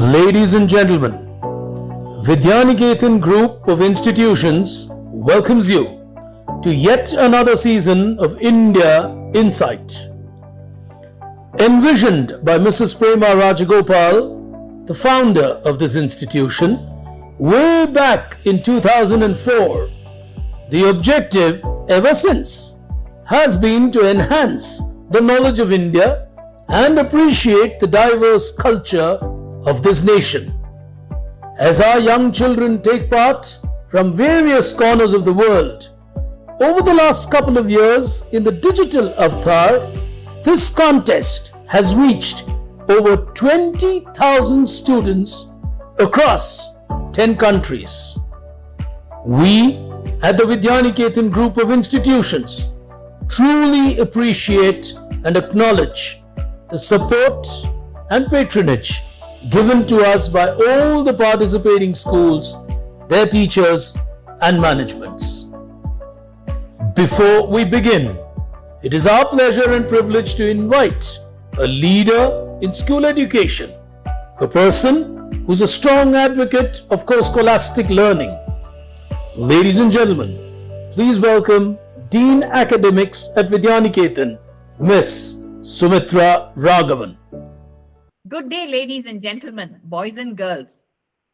Ladies and gentlemen, Vidyaniketan Group of Institutions welcomes you to yet another season of India Insight. Envisioned by Mrs. Prema Rajagopal, the founder of this institution, way back in 2004, the objective ever since has been to enhance the knowledge of India and appreciate the diverse culture of this nation. As our young children take part from various corners of the world, over the last couple of years in the digital avatar, this contest has reached over 20,000 students across 10 countries. We at the Vidyaniketan Group of Institutions truly appreciate and acknowledge the support and patronage given to us by all the participating schools, their teachers and managements. Before we begin, it is our pleasure and privilege to invite a leader in school education, a person who's a strong advocate of co-scholastic learning. Ladies and gentlemen, please welcome Dean Academics at Vidyaniketan, Miss Sumitra Raghavan. Good day, ladies and gentlemen, boys and girls.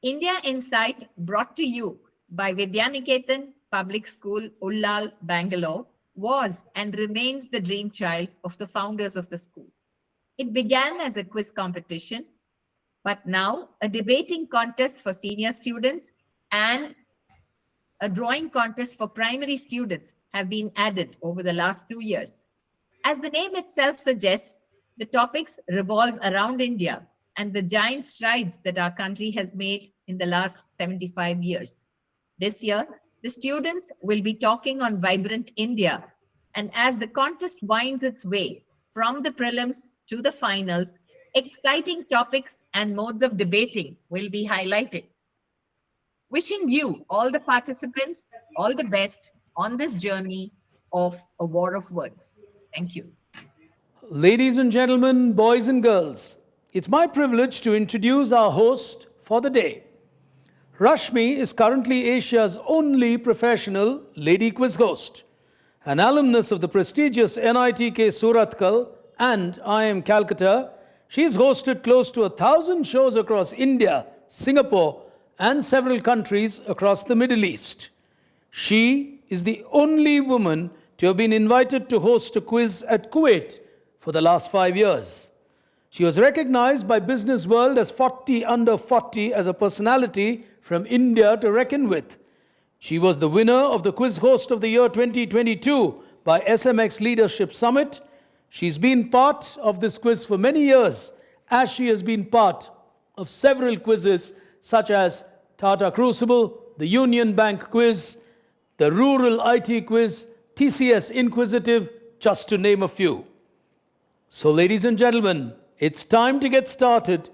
India Insight brought to you by Vidyaniketan Public School, Ullal, Bangalore, was and remains the dream child of the founders of the school. It began as a quiz competition, but now a debating contest for senior students and a drawing contest for primary students have been added over the last 2 years. As the name itself suggests, the topics revolve around India and the giant strides that our country has made in the last 75 years. This year, the students will be talking on Vibrant India. And as the contest winds its way from the prelims to the finals, exciting topics and modes of debating will be highlighted. Wishing you, all the participants, all the best on this journey of a war of words. Thank you. Ladies and gentlemen, boys and girls, it's my privilege to introduce our host for the day. Rashmi is currently Asia's only professional lady quiz host. An alumnus of the prestigious NITK Surathkal and IIM Calcutta, she has hosted close to 1,000 shows across India, Singapore, and several countries across the Middle East. She is the only woman to have been invited to host a quiz at Kuwait for the last 5 years. She was recognized by Business World as 40 under 40 as a personality from India to reckon with. She was the winner of the Quiz Host of the Year 2022 by SMX Leadership Summit. She's been part of this quiz for many years, as she has been part of several quizzes such as Tata Crucible, the Union Bank Quiz, the Rural IT Quiz, TCS Inquisitive, just to name a few. So, ladies and gentlemen, it's time to get started.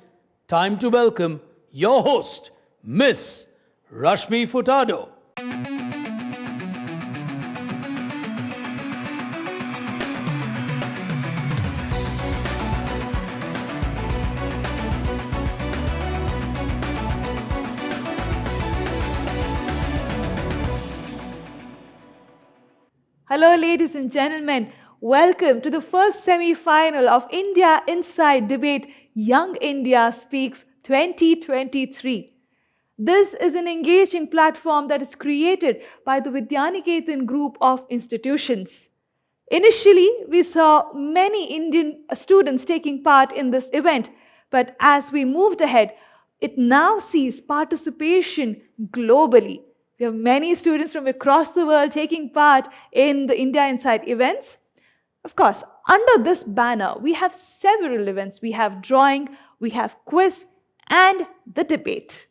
Time to welcome your host, Miss Rashmi Furtado. Hello, ladies and gentlemen. Welcome to the first semi-final of India Inside Debate Young India Speaks 2023. This is an engaging platform that is created by the Vidyaniketan Group of Institutions. Initially, we saw many Indian students taking part in this event, but as we moved ahead, it now sees participation globally. We have many students from across the world taking part in the India Inside events. Of course, under this banner, we have several events. We have drawing, we have quiz, and the debate.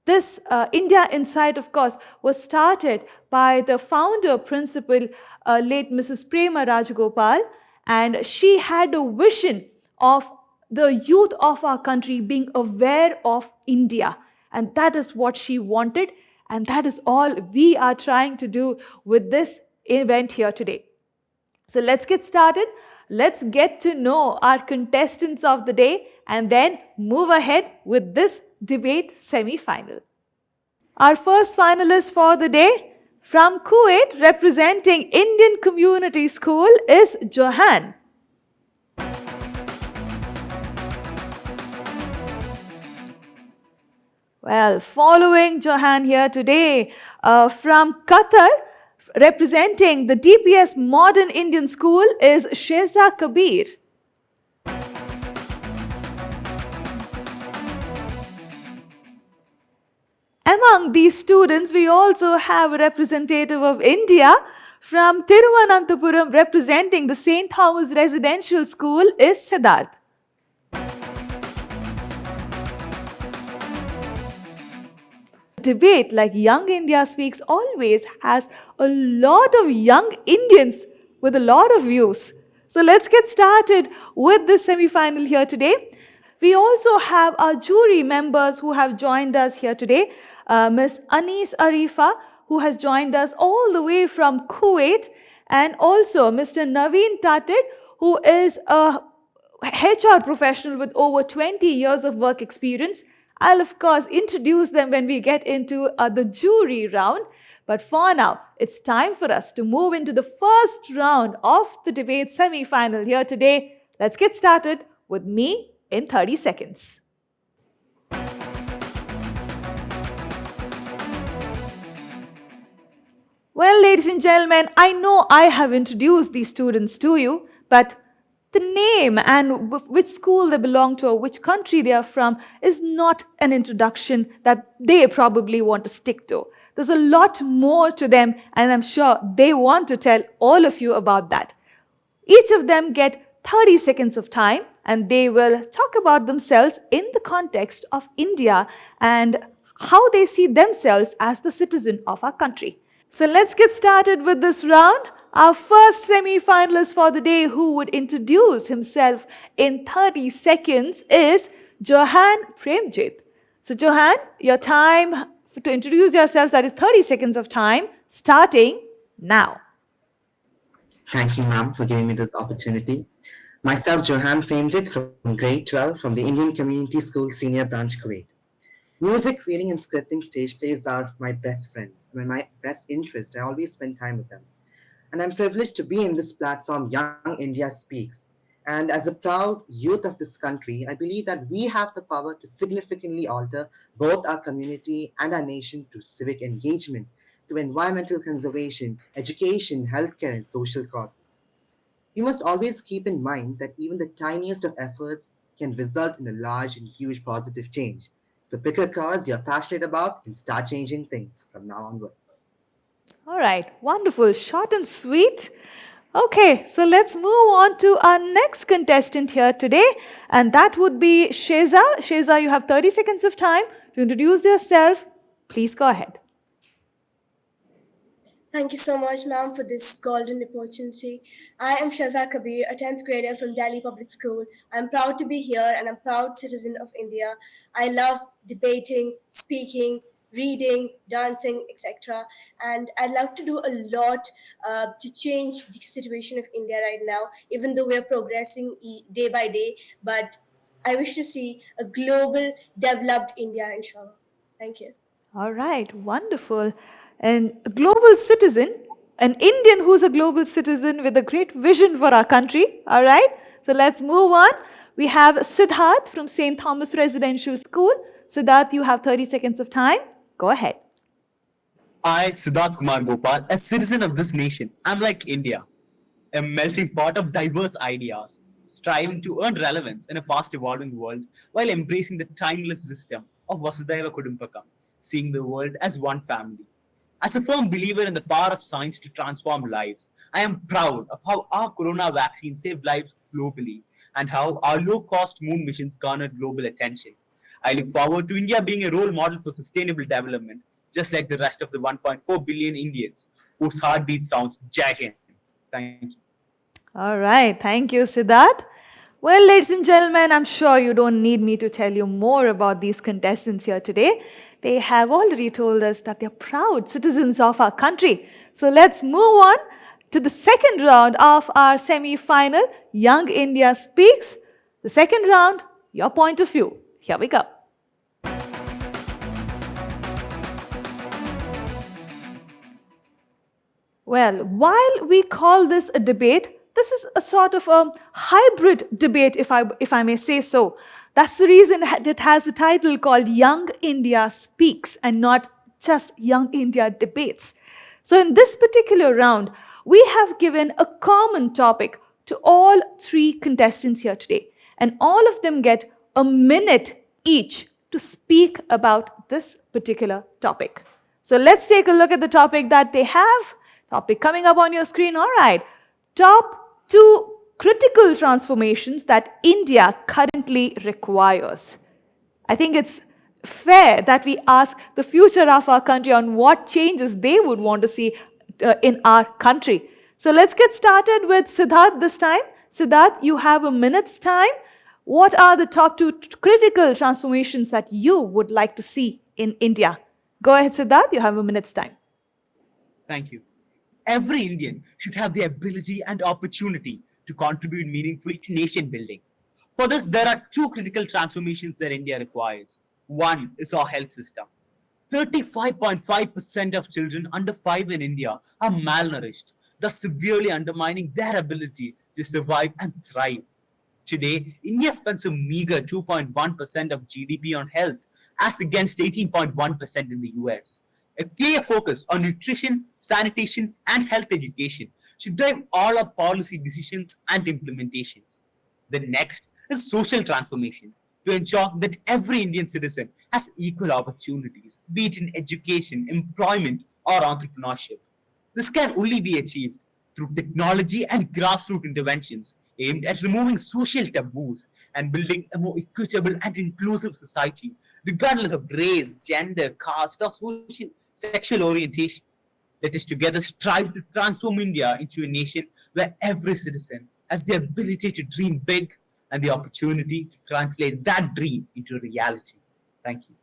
This India Insight, of course, was started by the founder principal, late Mrs. Prema Rajagopal, and she had a vision of the youth of our country being aware of India. And that is what she wanted, and that is all we are trying to do with this event here today. So let's get started. Let's get to know our contestants of the day and then move ahead with this debate semi-final. Our first finalist for the day from Kuwait, representing Indian Community School, is Johan. Well, following Johan here today from Qatar, representing the DPS Modern Indian School, is Sheza Kabir. Among these students, we also have a representative of India from Thiruvananthapuram, representing the St. Thomas Residential School, is Siddharth. Debate like Young India Speaks always has a lot of young Indians with a lot of views. So let's get started with this semi-final here today. We also have our jury members who have joined us here today. Ms. Anis Arifa, who has joined us all the way from Kuwait, and also Mr. Naveen Tatir, who is a HR professional with over 20 years of work experience. I'll of course introduce them when we get into the jury round. But for now, it's time for us to move into the first round of the debate semi-final here today. Let's get started with me in 30 seconds. Well, ladies and gentlemen, I know I have introduced these students to you, but the name and which school they belong to or which country they are from is not an introduction that they probably want to stick to. There's a lot more to them, and I'm sure they want to tell all of you about that. Each of them get 30 seconds of time, and they will talk about themselves in the context of India and how they see themselves as the citizen of our country. So let's get started with this round. Our first semi-finalist for the day who would introduce himself in 30 seconds is Johan Premjit. So Johan, your time to introduce yourself, that is 30 seconds of time, starting now. Thank you, ma'am, for giving me this opportunity. Myself, Johan Premjit from grade 12 from the Indian Community School Senior Branch, Kuwait. Music, reading, and scripting stage plays are my best friends. And my best interest, I always spend time with them. And I'm privileged to be in this platform, Young India Speaks. And as a proud youth of this country, I believe that we have the power to significantly alter both our community and our nation through civic engagement, through environmental conservation, education, healthcare, and social causes. We must always keep in mind that even the tiniest of efforts can result in a large and huge positive change. So pick a cause you're passionate about and start changing things from now onwards. All right, wonderful, short and sweet. Okay, so let's move on to our next contestant here today, and that would be Sheza. Sheza, you have 30 seconds of time to introduce yourself. Please go ahead. Thank you so much, ma'am, for this golden opportunity. I am Sheza Kabir, a 10th grader from Delhi Public School. I'm proud to be here and I'm a proud citizen of India. I love debating, speaking, reading, dancing, etc. And I'd like to do a lot to change the situation of India right now, even though we're progressing day by day. But I wish to see a global, developed India, inshallah. Thank you. All right, wonderful. And a global citizen, an Indian who's a global citizen with a great vision for our country. All right, so let's move on. We have Siddharth from St. Thomas Residential School. Siddharth, you have 30 seconds of time. Go ahead. I, Siddharth Kumar Gopal, a citizen of this nation, am like India, a melting pot of diverse ideas, striving to earn relevance in a fast-evolving world while embracing the timeless wisdom of Vasudhaiva Kudumpakam, seeing the world as one family. As a firm believer in the power of science to transform lives, I am proud of how our corona vaccine saved lives globally and how our low-cost moon missions garnered global attention. I look forward to India being a role model for sustainable development, just like the rest of the 1.4 billion Indians whose heartbeat sounds Jai Hind. Thank you. All right, thank you, Siddharth. Well, ladies and gentlemen, I'm sure you don't need me to tell you more about these contestants here today. They have already told us that they're proud citizens of our country. So let's move on to the second round of our semi-final, Young India Speaks. The second round your point of view. Here we go. Well, while we call this a debate, this is a sort of a hybrid debate, if I may say so. That's the reason it has a title called Young India Speaks and not just Young India Debates. So, in this particular round, we have given a common topic to all three contestants here today, and all of them get a minute each to speak about this particular topic. So, let's take a look at the topic that they have. Topic coming up on your screen. All right. Top 2 critical transformations that India currently requires. I think it's fair that we ask the future of our country on what changes they would want to see in our country. So let's get started with Siddharth this time. Siddharth, you have a minute's time. What are the top 2 critical transformations that you would like to see in India? Go ahead, Siddharth. You have a minute's time. Thank you. Every Indian should have the ability and opportunity to contribute meaningfully to nation building. For this, there are 2 critical transformations that India requires. One is our health system. 35.5% of children under 5 in India are malnourished, thus severely undermining their ability to survive and thrive. Today, India spends a meager 2.1% of GDP on health, as against 18.1% in the US. A clear focus on nutrition, sanitation, and health education should drive all our policy decisions and implementations. The next is social transformation to ensure that every Indian citizen has equal opportunities, be it in education, employment, or entrepreneurship. This can only be achieved through technology and grassroots interventions aimed at removing social taboos and building a more equitable and inclusive society, regardless of race, gender, caste, or sexual orientation. Let us together strive to transform India into a nation where every citizen has the ability to dream big and the opportunity to translate that dream into reality. Thank you.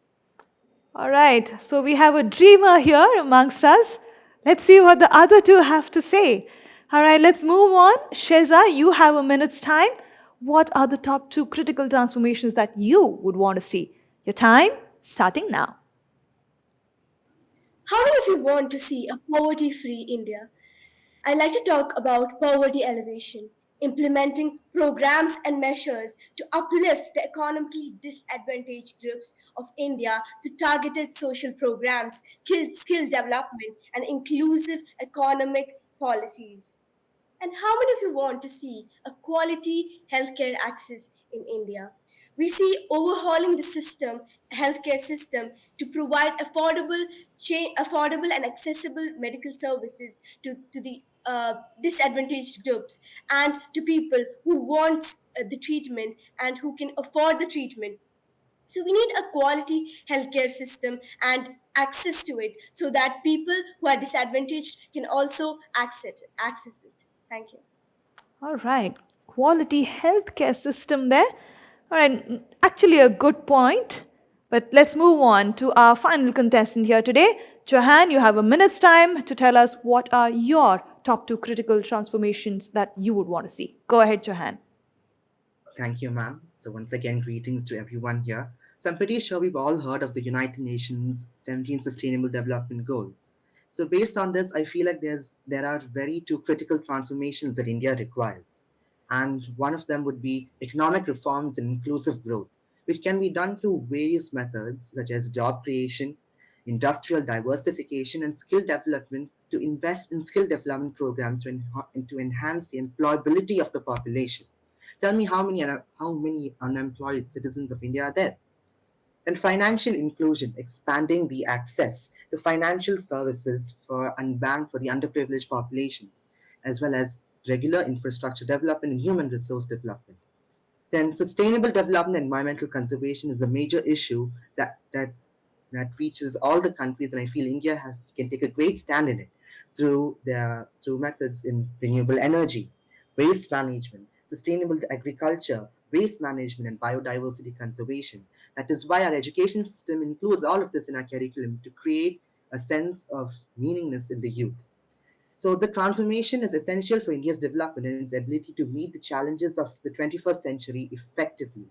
All right, so we have a dreamer here amongst us. Let's see what the other 2 have to say. All right, let's move on. Sheza, you have a minute's time. What are the top 2 critical transformations that you would want to see? Your time starting now. How many of you want to see a poverty free India? I'd like to talk about poverty elevation, implementing programs and measures to uplift the economically disadvantaged groups of India to targeted social programs, skill development, and inclusive economic policies. And how many of you want to see a quality healthcare access in India? We see overhauling the system, healthcare system, to provide affordable and accessible medical services to the disadvantaged groups and to people who want the treatment and who can afford the treatment. So we need a quality healthcare system and access to it so that people who are disadvantaged can also access it. Thank you. All right, quality healthcare system there. All right, actually a good point. But let's move on to our final contestant here today. Johan, you have a minute's time to tell us what are your top 2 critical transformations that you would want to see. Go ahead, Johan. Thank you, ma'am. So once again, greetings to everyone here. So I'm pretty sure we've all heard of the United Nations 17 Sustainable Development Goals. So based on this, I feel like there are very 2 critical transformations that India requires. And one of them would be economic reforms and inclusive growth, which can be done through various methods such as job creation, industrial diversification, and skill development to invest in skill development programs to enhance the employability of the population. Tell me how many unemployed citizens of India are there? And financial inclusion, expanding the access to financial services for unbanked for the underprivileged populations, as well as regular infrastructure development and human resource development. Then sustainable development and environmental conservation is a major issue that reaches all the countries, and I feel India can take a great stand in it through methods in renewable energy, waste management, sustainable agriculture, waste management, and biodiversity conservation. That is why our education system includes all of this in our curriculum to create a sense of meaningness in the youth. So the transformation is essential for India's development and its ability to meet the challenges of the 21st century effectively.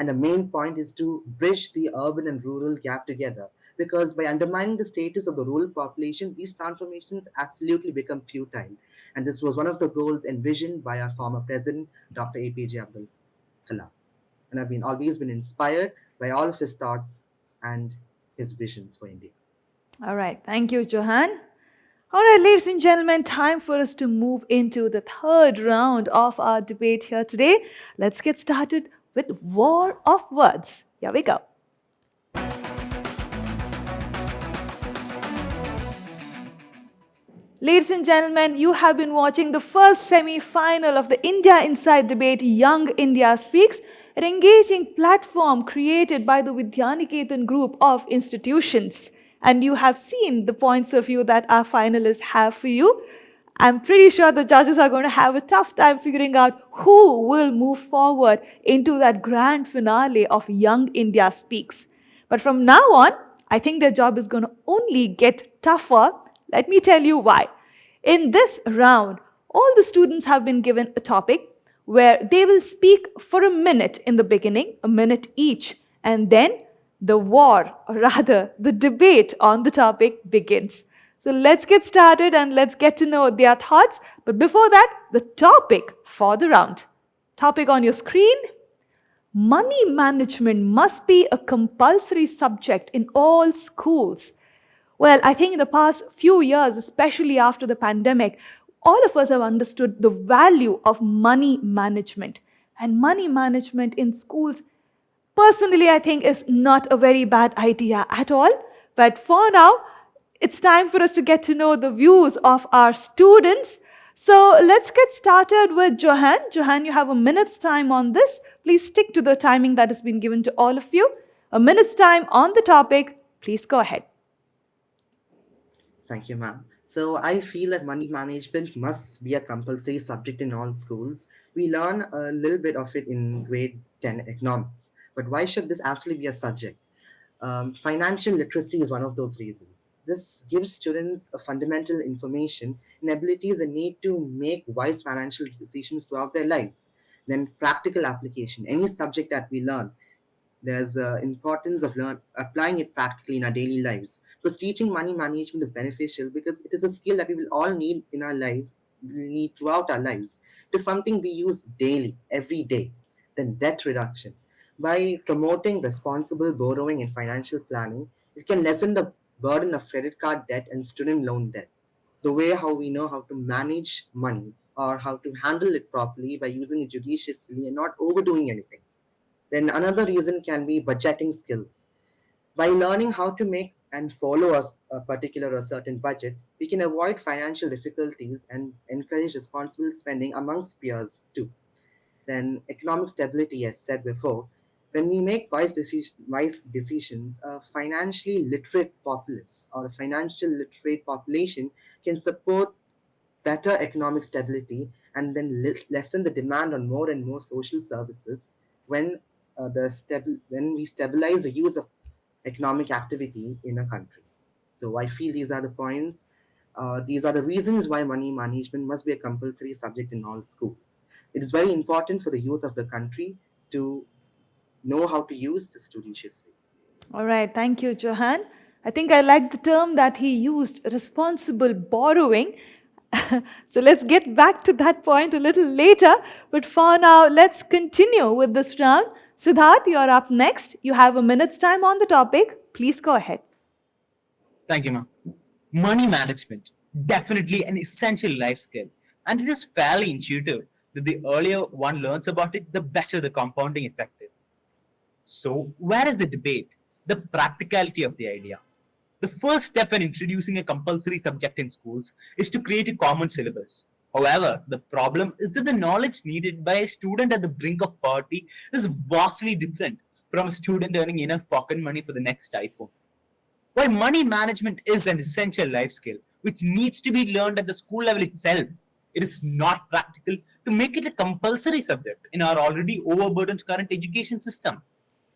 And the main point is to bridge the urban and rural gap together. Because by undermining the status of the rural population, these transformations absolutely become futile. And this was one of the goals envisioned by our former president, Dr. APJ Abdul Kalam. And I've been always been inspired by all of his thoughts and his visions for India. All right, thank you, Johan. All right, ladies and gentlemen, time for us to move into the third round of our debate here today. Let's get started with War of Words. Here we go. Ladies and gentlemen, you have been watching the first semi-final of the India Inside debate, Young India Speaks, an engaging platform created by the Vidyaniketan group of institutions. And you have seen the points of view that our finalists have for you. I'm pretty sure the judges are going to have a tough time figuring out who will move forward into that grand finale of Young India Speaks. But from now on, I think their job is going to only get tougher. Let me tell you why. In this round, all the students have been given a topic where they will speak for a minute in the beginning, a minute each, and then the war, or rather the debate on the topic begins. So let's get started and let's get to know their thoughts. But before that, the topic for the round. Topic on your screen: money management must be a compulsory subject in all schools. Well, I think in the past few years, especially after the pandemic, all of us have understood the value of money management. And money management in schools, personally, I think is not a very bad idea at all. But for now, it's time for us to get to know the views of our students. So let's get started with Johan. Johan, you have a minute's time on this. Please stick to the timing that has been given to all of you. A minute's time on the topic. Please go ahead. Thank you, ma'am. So I feel that money management must be a compulsory subject in all schools. We learn a little bit of it in grade 10 economics. But why should this actually be a subject? Financial literacy is one of those reasons. This gives students a fundamental information and abilities they need to make wise financial decisions throughout their lives. Then practical application, any subject that we learn, there's importance of applying it practically in our daily lives. Because teaching money management is beneficial because it is a skill that we will all need in our life, we need throughout our lives. It is something we use daily, every day. Then debt reduction. By promoting responsible borrowing and financial planning, it can lessen the burden of credit card debt and student loan debt. The way how we know how to manage money or how to handle it properly by using it judiciously and not overdoing anything. Then another reason can be budgeting skills. By learning how to make and follow a particular or certain budget, we can avoid financial difficulties and encourage responsible spending amongst peers too. Then economic stability, as said before, when we make wise decisions, a financially literate populace or a financial literate population can support better economic stability and then lessen the demand on more and more social services when when we stabilize the use of economic activity in a country. So I feel these are the points. These are the reasons why money management must be a compulsory subject in all schools. It is very important for the youth of the country to know how to use this judiciously. All right, thank you, Johan. I think I like the term that he used, responsible borrowing. So let's get back to that point a little later. But for now, let's continue with this round. Siddharth, you're up next. You have a minute's time on the topic. Please go ahead. Thank you, ma'am. Money management, definitely an essential life skill. And it is fairly intuitive that the earlier one learns about it, the better the compounding effect is. So, where is the debate? The practicality of the idea. The first step when introducing a compulsory subject in schools is to create a common syllabus. However, the problem is that the knowledge needed by a student at the brink of poverty is vastly different from a student earning enough pocket money for the next iPhone. While money management is an essential life skill which needs to be learned at the school level itself, it is not practical to make it a compulsory subject in our already overburdened current education system.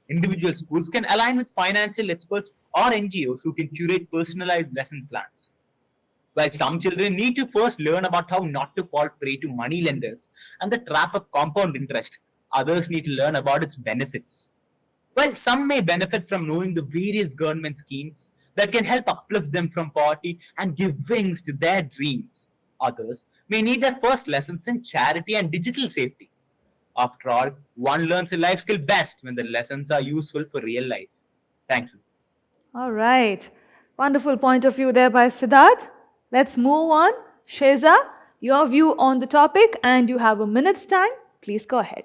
Individual schools can align with financial experts or NGOs who can curate personalized lesson plans. While some children need to first learn about how not to fall prey to money lenders and the trap of compound interest, others need to learn about its benefits. While some may benefit from knowing the various government schemes that can help uplift them from poverty and give wings to their dreams, others may need their first lessons in charity and digital safety. After all, one learns a life skill best when the lessons are useful for real life. Thank you. All right. Wonderful point of view there by Siddharth. Let's move on. Sheza, your view on the topic, and you have a minute's time. Please go ahead.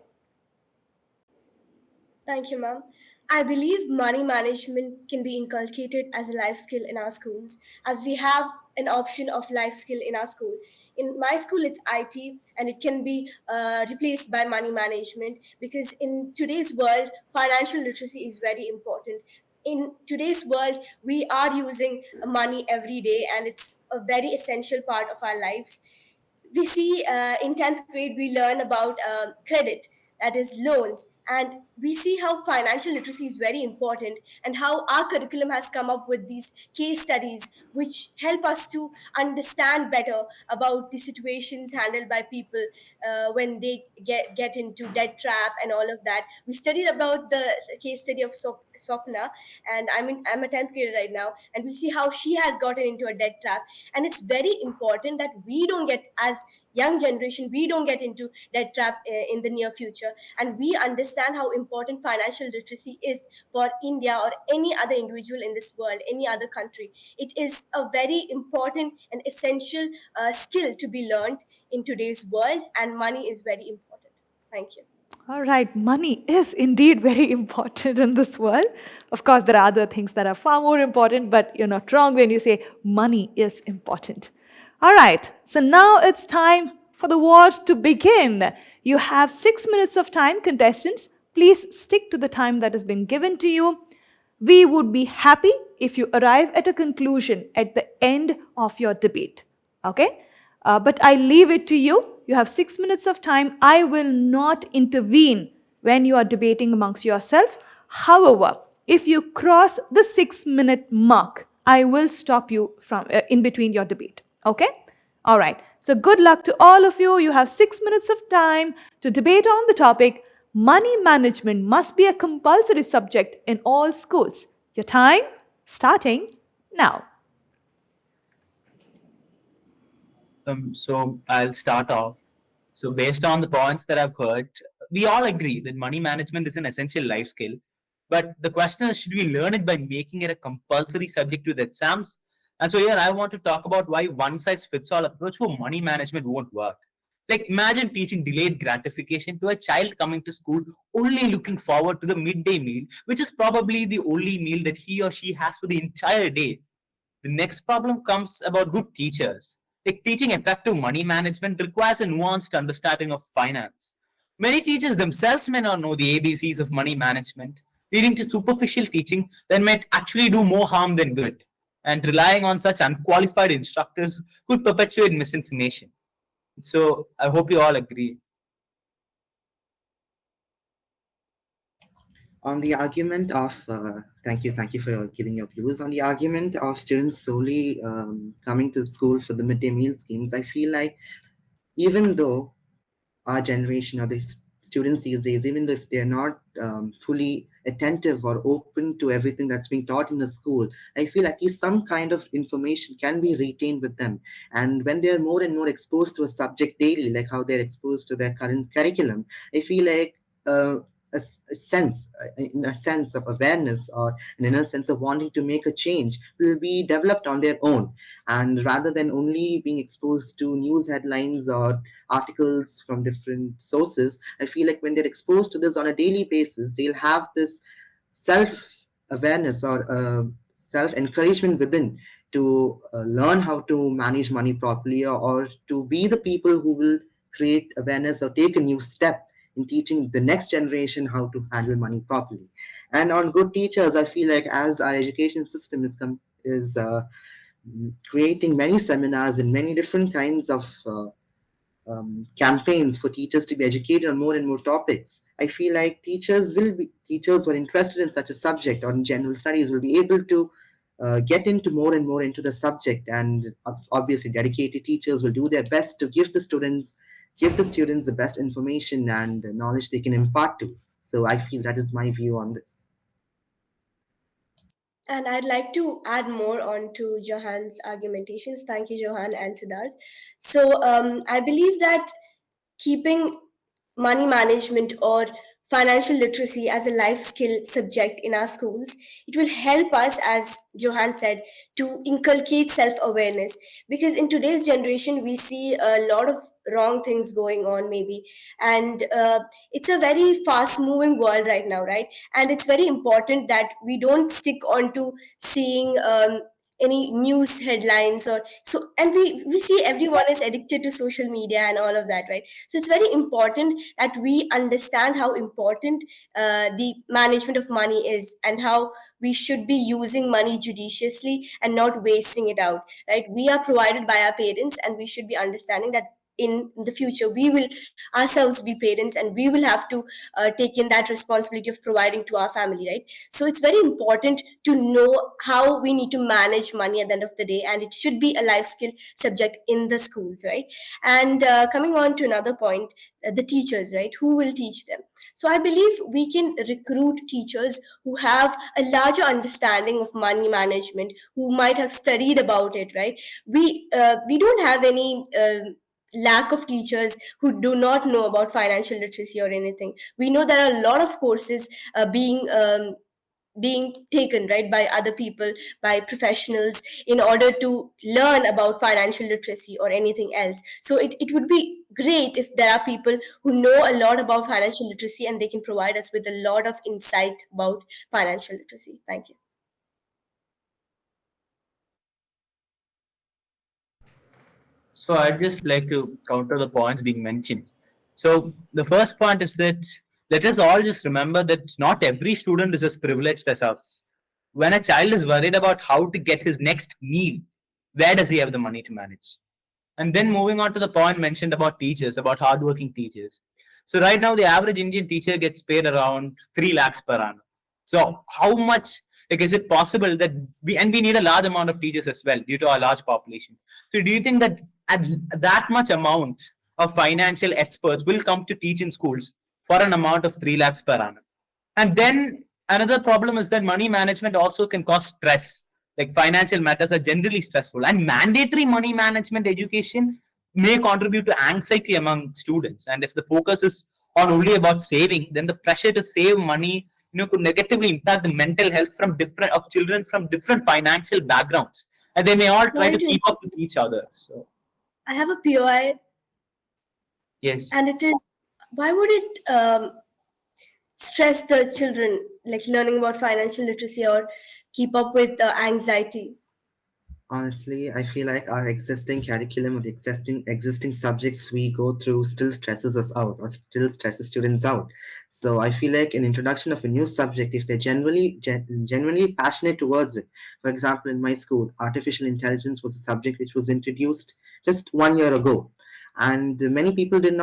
Thank you, ma'am. I believe money management can be inculcated as a life skill in our schools, as we have an option of life skill in our school. In my school, it's IT, and it can be replaced by money management because in today's world, financial literacy is very important. In today's world, we are using money every day, and it's a very essential part of our lives. We see in 10th grade we learn about credit, that is loans, and we see how financial literacy is very important and how our curriculum has come up with these case studies which help us to understand better about the situations handled by people when they get into debt trap and all of that. We studied about the case study of Swapna, and I'm a 10th grader right now, and we see how she has gotten into a debt trap. And it's very important that we don't get, as young generation, we don't get into debt trap in the near future, and we understand how important financial literacy is for India or any other individual in this world, any other country. It is a very important and essential skill to be learned in today's world, and money is very important. Thank you. All right, money is indeed very important in this world. Of course, there are other things that are far more important, but you're not wrong when you say money is important. All right, so now it's time for the wars to begin. You have 6 minutes of time, contestants. Please stick to the time that has been given to you. We would be happy if you arrive at a conclusion at the end of your debate. Okay? But I leave it to you. You have 6 minutes of time. I will not intervene when you are debating amongst yourself. However, if you cross the 6-minute mark, I will stop you from in between your debate. Okay? All right. So good luck to all of you. You have 6 minutes of time to debate on the topic. Money management must be a compulsory subject in all schools. Your time starting now. So I'll start off. So based on the points that I've heard, we all agree that money management is an essential life skill. But the question is, should we learn it by making it a compulsory subject to the exams? And so here I want to talk about why one size fits all approach for money management won't work. Like imagine teaching delayed gratification to a child coming to school only looking forward to the midday meal, which is probably the only meal that he or she has for the entire day. The next problem comes about good teachers. Like teaching effective money management requires a nuanced understanding of finance. Many teachers themselves may not know the ABCs of money management, leading to superficial teaching that might actually do more harm than good. And relying on such unqualified instructors could perpetuate misinformation. So I hope you all agree. On the argument of thank you for giving your views on the argument of students solely coming to school for the midday meal schemes. I feel like even though our generation or the students these days, even if they're not fully attentive or open to everything that's being taught in the school, I feel at least some kind of information can be retained with them. And when they're more and more exposed to a subject daily, like how they're exposed to their current curriculum, I feel like a sense, in a sense of awareness or an inner sense of wanting to make a change will be developed on their own. And rather than only being exposed to news headlines or articles from different sources, I feel like when they're exposed to this on a daily basis, they'll have this self awareness or self encouragement within to learn how to manage money properly, or to be the people who will create awareness or take a new step in teaching the next generation how to handle money properly. And on good teachers, I feel like as our education system is creating many seminars and many different kinds of campaigns for teachers to be educated on more and more topics. I feel like teachers who are interested in such a subject or in general studies will be able to get into more and more into the subject, and obviously dedicated teachers will do their best to give the students the best information and knowledge they can impart to. So I feel that is my view on this. And I'd like to add more on to Johan's argumentations. Thank you, Johan and Siddharth. So I believe that keeping money management or financial literacy as a life skill subject in our schools, it will help us, as Johan said, to inculcate self-awareness. Because in today's generation, we see a lot of wrong things going on, maybe, and it's a very fast-moving world right now, right? And it's very important that we don't stick on to seeing any news headlines or so, and we see everyone is addicted to social media and all of that, right? So it's very important that we understand how important the management of money is, and how we should be using money judiciously and not wasting it out, right? We are provided by our parents, and we should be understanding that in the future we will ourselves be parents, and we will have to take in that responsibility of providing to our family, right? So it's very important to know how we need to manage money at the end of the day, and it should be a life skill subject in the schools, right? And coming on to another point, the teachers, right? Who will teach them? So I believe we can recruit teachers who have a larger understanding of money management, who might have studied about it, right? We don't have any lack of teachers who do not know about financial literacy or anything. We know there are a lot of courses being taken, right, by other people, by professionals, in order to learn about financial literacy or anything else. So it would be great if there are people who know a lot about financial literacy, and they can provide us with a lot of insight about financial literacy. Thank you. So I'd just like to counter the points being mentioned. So the first point is that let us all just remember that not every student is as privileged as us. When a child is worried about how to get his next meal, where does he have the money to manage? And then moving on to the point mentioned about teachers, about hardworking teachers. So right now, the average Indian teacher gets paid around 3 lakhs per annum. So how much, like, is it possible that we need a large amount of teachers as well due to our large population. So do you think that at that much amount of financial experts will come to teach in schools for an amount of 3 lakhs per annum? And then another problem is that money management also can cause stress. Like financial matters are generally stressful, and mandatory money management education may contribute to anxiety among students. And if the focus is on only about saving, then the pressure to save money, could negatively impact the mental health from different of children from different financial backgrounds, and they may all try Sorry to to keep up interrupt. with each other. So I have a POI, yes. and it is, why would it stress the children, like learning about financial literacy, or keep up with anxiety? Honestly, I feel like our existing curriculum or the existing subjects we go through still stresses us out or still stresses students out. So I feel like an introduction of a new subject, if they're genuinely passionate towards it. For example, in my school, artificial intelligence was a subject which was introduced just 1 year ago, and many people didn't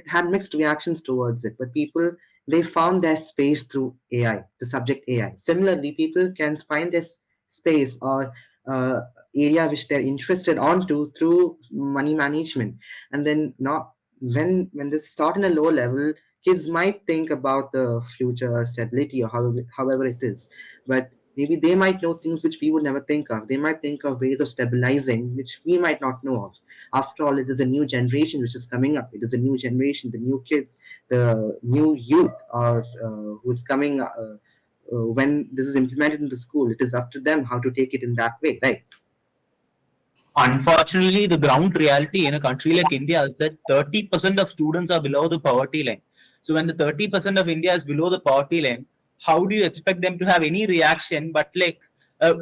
had mixed reactions towards it. But people, they found their space through AI, the subject AI. Similarly, people can find their space or uh, area which they're interested onto through money management. And then not when they start in a low level, kids might think about the future stability or however it is, but maybe they might know things which we would never think of. They might think of ways of stabilizing which we might not know of. After all, it is a new generation which is coming up. It is a new generation, the new kids, the new youth, or who's coming when this is implemented in the school. It is up to them how to take it in that way, right? Unfortunately, the ground reality in a country like India is that 30% of students are below the poverty line. So, when the 30% of India is below the poverty line, how do you expect them to have any reaction? But, like, uh,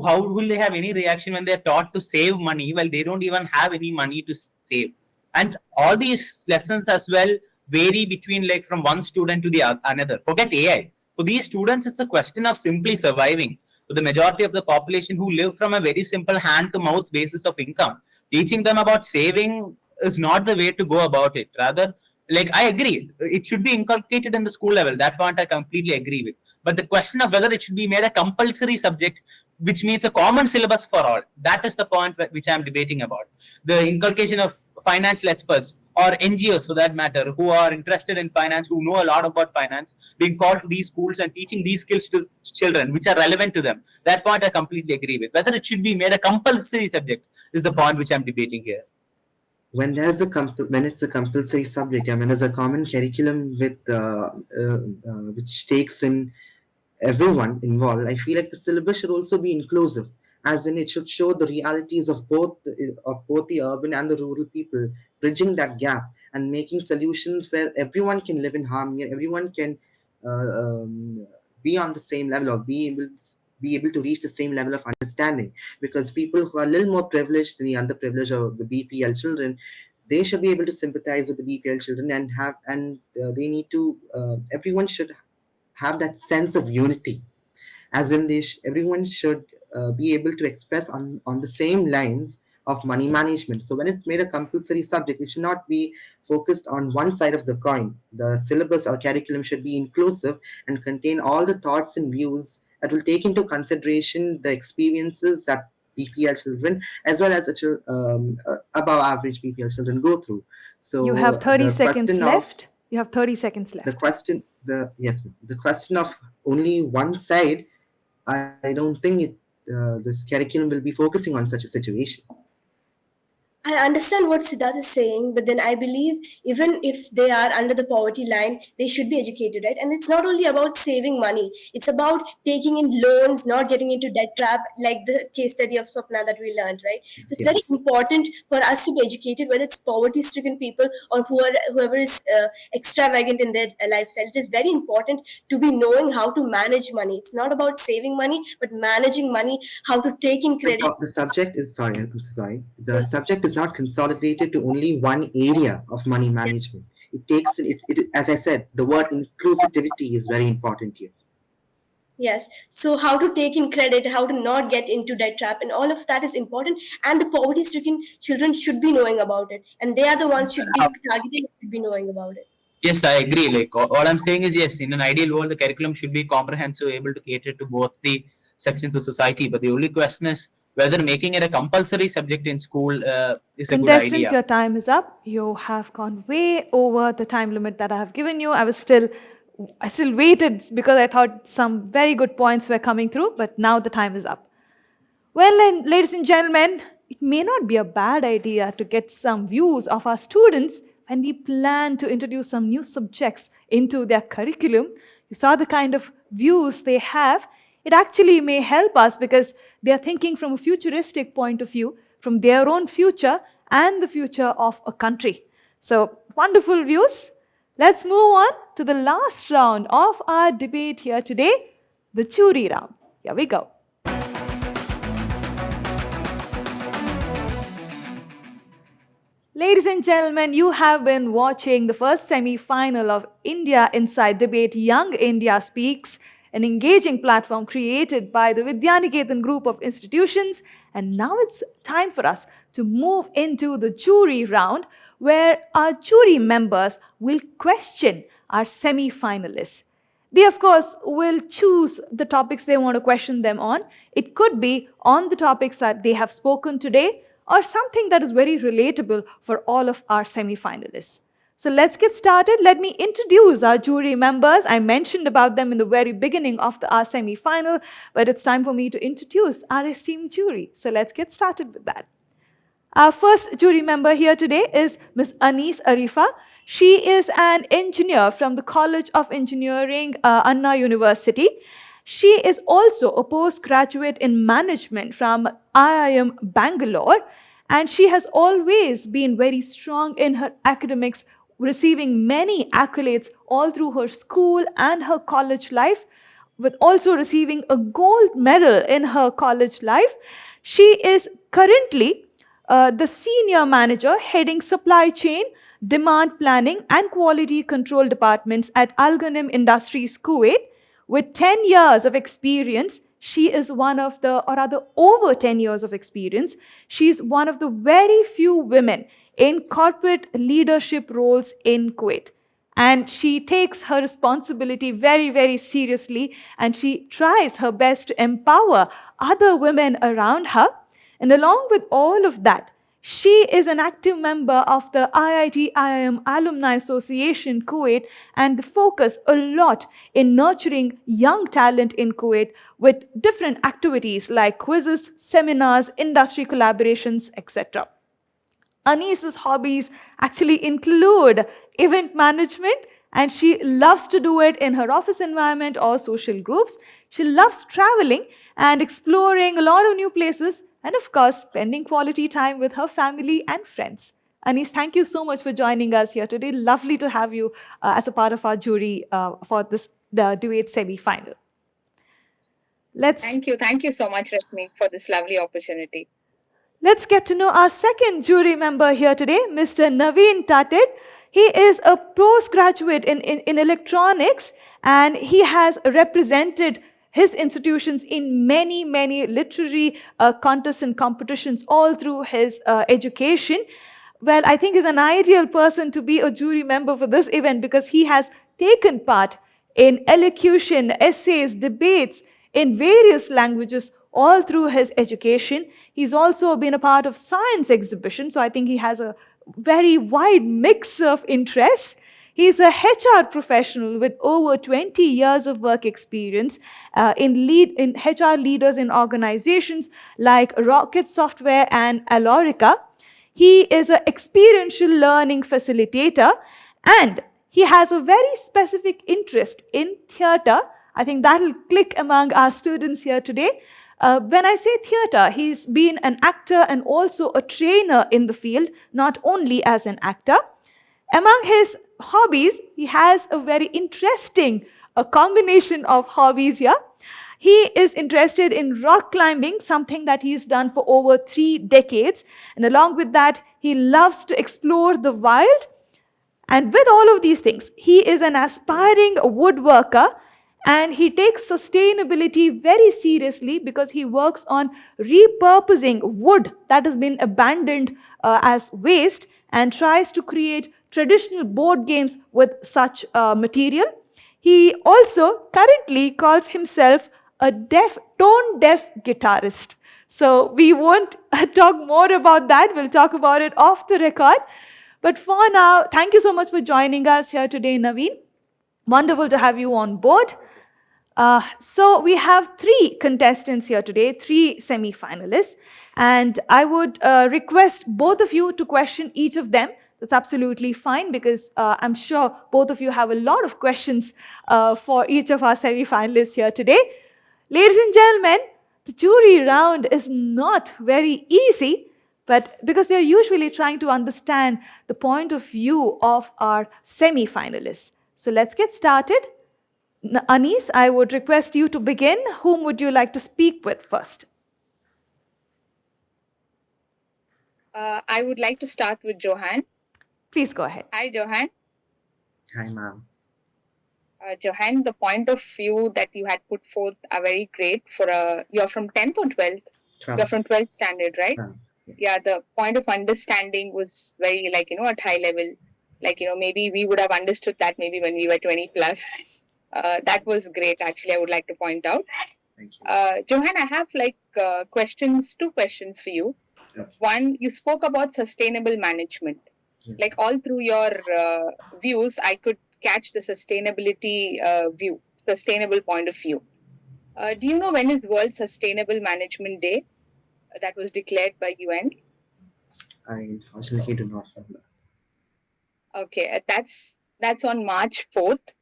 how will they have any reaction when they're taught to save money while they don't even have any money to save? And all these lessons as well vary between, like, from one student to the another. Forget AI. For these students, it's a question of simply surviving. To the majority of the population who live from a very simple hand to mouth basis of income, teaching them about saving is not the way to go about it. Rather, like, I agree, it should be inculcated in the school level. That point I completely agree with. But the question of whether it should be made a compulsory subject, which means a common syllabus for all, that is the point which I'm debating about. The inculcation of financial experts. or NGOs for that matter, who are interested in finance, who know a lot about finance, being called to these schools and teaching these skills to children, which are relevant to them. That point I completely agree with. Whether it should be made a compulsory subject is the point which I'm debating here. When it's a compulsory subject, I mean, there's a common curriculum with which takes in everyone involved. I feel like the syllabus should also be inclusive, as in it should show the realities of both the urban and the rural people, bridging that gap and making solutions where everyone can live in harmony and everyone can uh, um, be on the same level, or be able to reach the same level of understanding. Because people who are a little more privileged than the underprivileged or the BPL children, they should be able to sympathize with the BPL children and they need to. Everyone should have that sense of unity, as in everyone should be able to express on the same lines of money management. So when it's made a compulsory subject, it should not be focused on one side of the coin. The syllabus or curriculum should be inclusive and contain all the thoughts and views that will take into consideration the experiences that BPL children, as well as above average BPL children, go through. You have So 30 seconds left. You have 30 seconds the left. question the yes ma'am. The question of only one side, I don't think this curriculum will be focusing on such a situation. I understand what Siddharth is saying, but then I believe even if they are under the poverty line, they should be educated, right? And it's not only about saving money; it's about taking in loans, not getting into debt trap, like the case study of Swapna that we learned, right? So it's very Yes. important for us to be educated, whether it's poverty-stricken people or whoever is extravagant in their lifestyle. It is very important to be knowing how to manage money. It's not about saving money, but managing money, how to take in credit. The subject is sorry, I'm so sorry. The subject is not consolidated to only one area of money management. It takes it as I said, the word inclusivity is very important here. Yes. So how to take in credit, how to not get into debt trap, and all of that is important. And the poverty-stricken children should be knowing about it, and they are the ones should be targeted, should be knowing about it. Yes, I agree. Like all I'm saying is, yes, in an ideal world, the curriculum should be comprehensive, able to cater to both the sections of society. But the only question is whether making it a compulsory subject in school is a good Contestants, idea. your time is up. You have gone way over the time limit that I have given you. I still waited because I thought some very good points were coming through, but now the time is up. Well, and ladies and gentlemen, it may not be a bad idea to get some views of our students when we plan to introduce some new subjects into their curriculum. You saw the kind of views they have. It actually may help us because they are thinking from a futuristic point of view, from their own future and the future of a country. So, wonderful views. Let's move on to the last round of our debate here today, the Churi round. Here we go. Ladies and gentlemen, you have been watching the first semi-final of India Inside Debate Young India Speaks, an engaging platform created by the Vidyaniketan group of institutions. And now it's time for us to move into the jury round, where our jury members will question our semi-finalists. They, of course, will choose the topics they want to question them on. It could be on the topics that they have spoken today, or something that is very relatable for all of our semi-finalists. So let's get started. Let me introduce our jury members. I mentioned about them in the very beginning of our semi-final, but it's time for me to introduce our esteemed jury. So let's get started with that. Our first jury member here today is Ms. Anis Arifa. She is an engineer from the College of Engineering, Anna University. She is also a postgraduate in management from IIM Bangalore, and she has always been very strong in her academics, receiving many accolades all through her school and her college life, with also receiving a gold medal in her college life. She is currently the senior manager heading supply chain, demand planning, and quality control departments at Al Ghanim Industries, Kuwait. With 10 years of experience, she is one of the, or rather over 10 years of experience, she's one of the very few women in corporate leadership roles in Kuwait. And she takes her responsibility very, very seriously, and she tries her best to empower other women around her. And along with all of that, She is an active member of the IIT IIM Alumni Association Kuwait, and they focus a lot in nurturing young talent in Kuwait with different activities like quizzes, seminars, industry collaborations, etc. Anis's hobbies actually include event management, and she loves to do it in her office environment or social groups. She loves traveling and exploring a lot of new places, and of course, spending quality time with her family and friends. Anis, thank you so much for joining us here today. Lovely to have you as a part of our jury for this debate semi-final. Let's Thank you so much, Rashmi, for this lovely opportunity. Let's get to know our second jury member here today, Mr. Naveen Tatit. He is a postgraduate in electronics, and he has represented his institutions in many, many literary contests and competitions all through his education. Well, I think he's an ideal person to be a jury member for this event because he has taken part in elocution, essays, debates in various languages all through his education. He's also been a part of science exhibitions, so I think he has a very wide mix of interests. He's a HR professional with over 20 years of work experience in HR leaders in organizations like Rocket Software and Alorica. He is an experiential learning facilitator, and he has a very specific interest in theater. I think that'll click among our students here today. When I say theater, he's been an actor and also a trainer in the field, not only as an actor. Among his hobbies, he has a very interesting combination of hobbies here. He is interested in rock climbing, something that he's done for over 3 decades. And along with that, he loves to explore the wild. And with all of these things, he is an aspiring woodworker, and he takes sustainability very seriously because he works on repurposing wood that has been abandoned as waste and tries to create traditional board games with such material. He also currently calls himself a tone deaf guitarist. So we won't talk more about that. We'll talk about it off the record. But for now, thank you so much for joining us here today, Naveen. Wonderful to have you on board. So we have 3 contestants here today, 3 semi-finalists, and I would request both of you to question each of them. That's absolutely fine because I'm sure both of you have a lot of questions for each of our semi-finalists here today. Ladies and gentlemen, the jury round is not very easy, but because they're usually trying to understand the point of view of our semi-finalists. So let's get started. Anis, I would request you to begin. Whom would you like to speak with first? I would like to start with Johan. Please go ahead. Hi, Johan. Hi, ma'am. Johan, the point of view that you had put forth are very great. You're from 10th or 12th? 12. You're from 12th standard, right? 12. Yeah, the point of understanding was very, at high level. Maybe we would have understood that maybe when we were 20 plus. That was great, actually, I would like to point out. Thank you. Johan, I have 2 questions for you. Okay. One, you spoke about sustainable management. Yes. All through your views, I could catch the sustainability sustainable point of view. Do you know when is World Sustainable Management Day that was declared by UN? I unfortunately do not know that. Okay, that's on March 4th.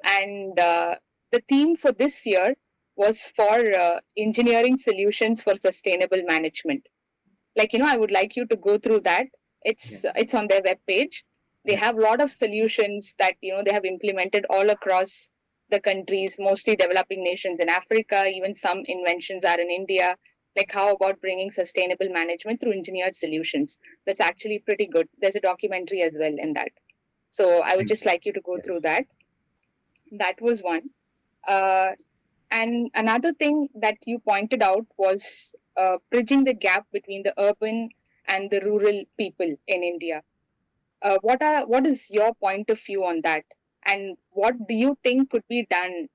And the theme for this year was for engineering solutions for sustainable management. I would like you to go through that. It's on their webpage. They have a lot of solutions that, they have implemented all across the countries, mostly developing nations in Africa. Even some inventions are in India. How about bringing sustainable management through engineered solutions? That's actually pretty good. There's a documentary as well in that. So I would just like you to go through that. That was one. And another thing that you pointed out was bridging the gap between the urban and the rural people in India. What is your point of view on that? And what do you think could be done,